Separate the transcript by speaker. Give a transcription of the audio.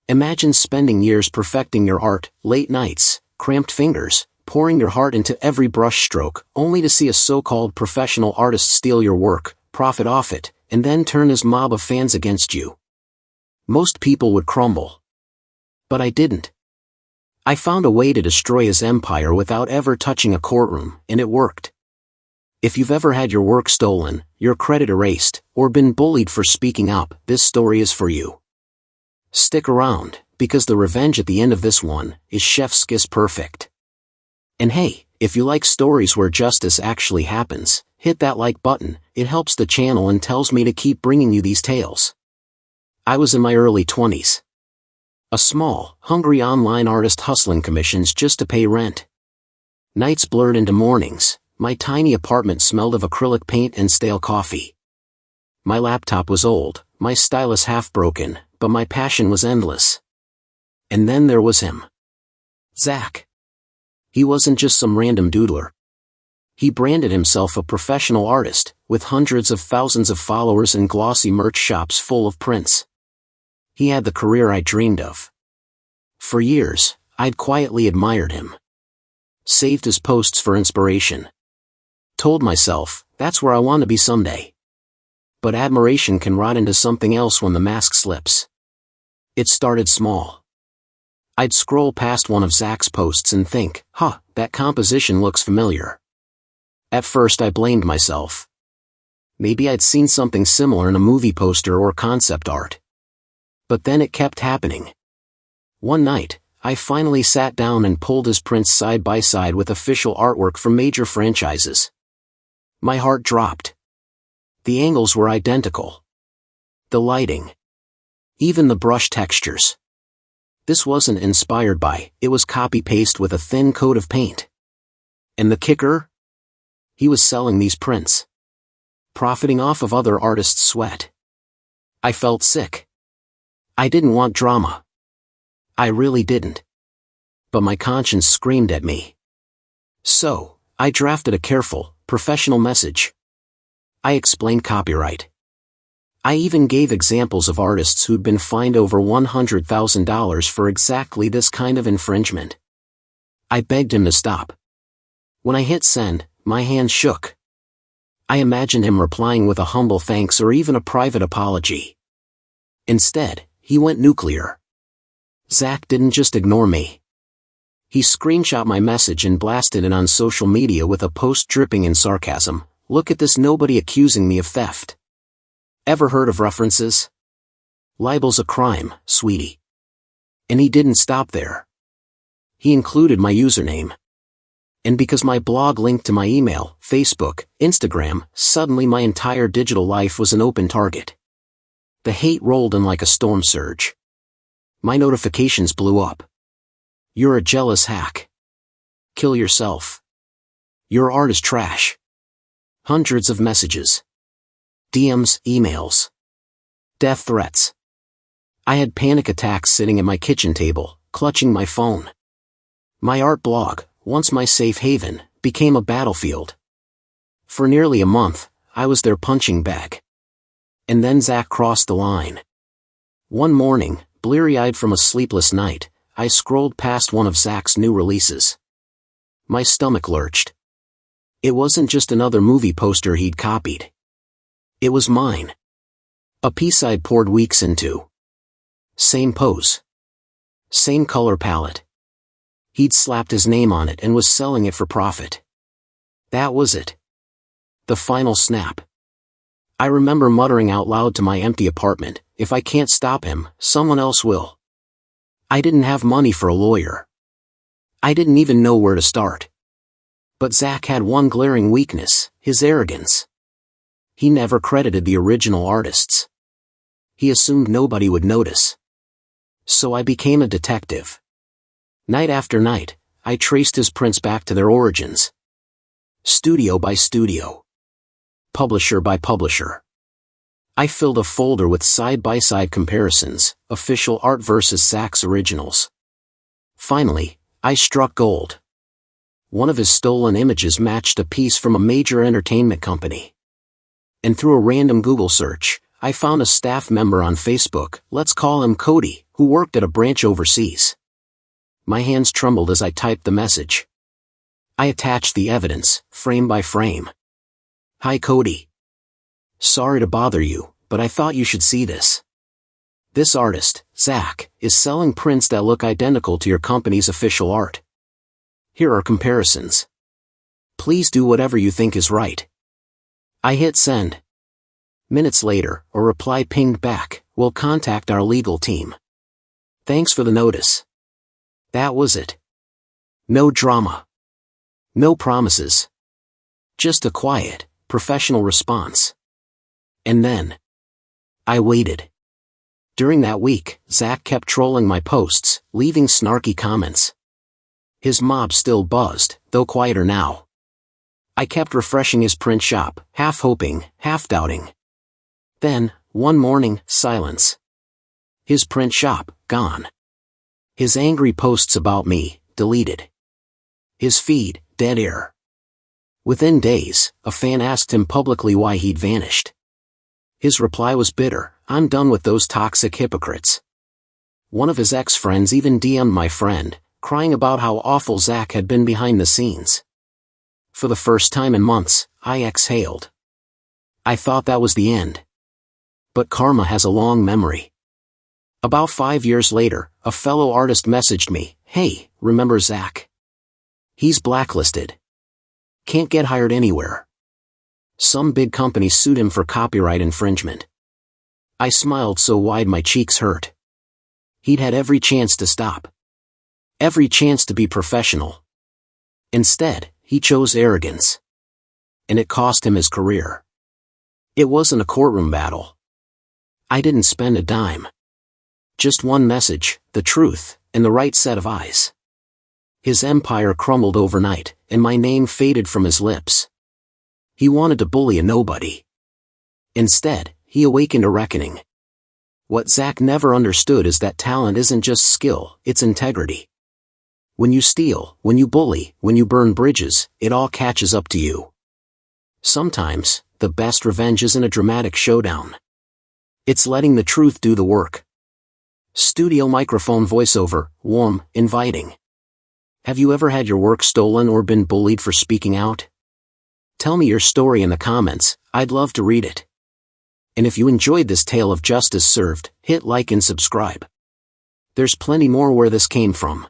Speaker 1: Imagine spending years perfecting your art, late nights, cramped fingers, pouring your heart into every brush stroke, only to see a so-called professional artist steal your work, profit off it, and then turn his mob of fans against you. Most people would crumble. But I didn't. I found a way to destroy his empire without ever touching a courtroom, and it worked. If you've ever had your work stolen, your credit erased, or been bullied for speaking up, this story is for you. Stick around, because the revenge at the end of this one is chef's kiss perfect. And hey, if you like stories where justice actually happens, hit that like button. It helps the channel and tells me to keep bringing you these tales. I was in my early 20s. A small, hungry online artist hustling commissions just to pay rent. Nights blurred into mornings. My tiny apartment smelled of acrylic paint and stale coffee. My laptop was old, my stylus half broken, but my passion was endless. And then there was him. Zach. He wasn't just some random doodler. He branded himself a professional artist, with hundreds of thousands of followers and glossy merch shops full of prints. He had the career I dreamed of. For years, I'd quietly admired him. Saved his posts for inspiration. Told myself, that's where I want to be someday. But admiration can rot into something else when the mask slips. It started small. I'd scroll past one of Zach's posts and think, that composition looks familiar. At first I blamed myself. Maybe I'd seen something similar in a movie poster or concept art. But then it kept happening. One night, I finally sat down and pulled his prints side by side with official artwork from major franchises. My heart dropped. The angles were identical. The lighting. Even the brush textures. This wasn't inspired by, it was copy-paste with a thin coat of paint. And the kicker? He was selling these prints. Profiting off of other artists' sweat. I felt sick. I didn't want drama. I really didn't. But my conscience screamed at me. So, I drafted a careful, professional message. I explained copyright. I even gave examples of artists who'd been fined over $100,000 for exactly this kind of infringement. I begged him to stop. When I hit send, my hands shook. I imagined him replying with a humble thanks or even a private apology. Instead, he went nuclear. Zach didn't just ignore me. He screenshot my message and blasted it on social media with a post dripping in sarcasm. Look at this, nobody accusing me of theft. Ever heard of references? Libel's a crime, sweetie. And he didn't stop there. He included my username. And because my blog linked to my email, Facebook, Instagram, suddenly my entire digital life was an open target. The hate rolled in like a storm surge. My notifications blew up. You're a jealous hack. Kill yourself. Your art is trash. Hundreds of messages. DMs, emails. Death threats. I had panic attacks sitting at my kitchen table, clutching my phone. My art blog, once my safe haven, became a battlefield. For nearly a month, I was their punching bag. And then Zach crossed the line. One morning, bleary-eyed from a sleepless night, I scrolled past one of Zach's new releases. My stomach lurched. It wasn't just another movie poster he'd copied. It was mine. A piece I'd poured weeks into. Same pose. Same color palette. He'd slapped his name on it and was selling it for profit. That was it. The final snap. I remember muttering out loud to my empty apartment, if I can't stop him, someone else will. I didn't have money for a lawyer. I didn't even know where to start. But Zach had one glaring weakness, his arrogance. He never credited the original artists. He assumed nobody would notice. So I became a detective. Night after night, I traced his prints back to their origins. Studio by studio. Publisher by publisher. I filled a folder with side-by-side comparisons, official art versus Zach's originals. Finally, I struck gold. One of his stolen images matched a piece from a major entertainment company. And through a random Google search, I found a staff member on Facebook, let's call him Cody, who worked at a branch overseas. My hands trembled as I typed the message. I attached the evidence, frame by frame. Hi Cody. Sorry to bother you, but I thought you should see this. This artist, Zach, is selling prints that look identical to your company's official art. Here are comparisons. Please do whatever you think is right. I hit send. Minutes later, a reply pinged back, "We'll contact our legal team. Thanks for the notice." That was it. No drama. No promises. Just a quiet, professional response. And then I waited. During that week, Zach kept trolling my posts, leaving snarky comments. His mob still buzzed, though quieter now. I kept refreshing his print shop, half hoping, half doubting. Then, one morning, silence. His print shop, gone. His angry posts about me, deleted. His feed, dead air. Within days, a fan asked him publicly why he'd vanished. His reply was bitter, "I'm done with those toxic hypocrites." One of his ex-friends even DM'd my friend, crying about how awful Zach had been behind the scenes. For the first time in months, I exhaled. I thought that was the end. But karma has a long memory. About 5 years later, a fellow artist messaged me, "Hey, remember Zach? He's blacklisted. Can't get hired anywhere. Some big company sued him for copyright infringement." I smiled so wide my cheeks hurt. He'd had every chance to stop. Every chance to be professional. Instead, he chose arrogance. And it cost him his career. It wasn't a courtroom battle. I didn't spend a dime. Just one message, the truth, and the right set of eyes. His empire crumbled overnight, and my name faded from his lips. He wanted to bully a nobody. Instead, he awakened a reckoning. What Zach never understood is that talent isn't just skill, it's integrity. When you steal, when you bully, when you burn bridges, it all catches up to you. Sometimes, the best revenge isn't a dramatic showdown. It's letting the truth do the work. Studio microphone voiceover, warm, inviting. Have you ever had your work stolen or been bullied for speaking out? Tell me your story in the comments, I'd love to read it. And if you enjoyed this tale of justice served, hit like and subscribe. There's plenty more where this came from.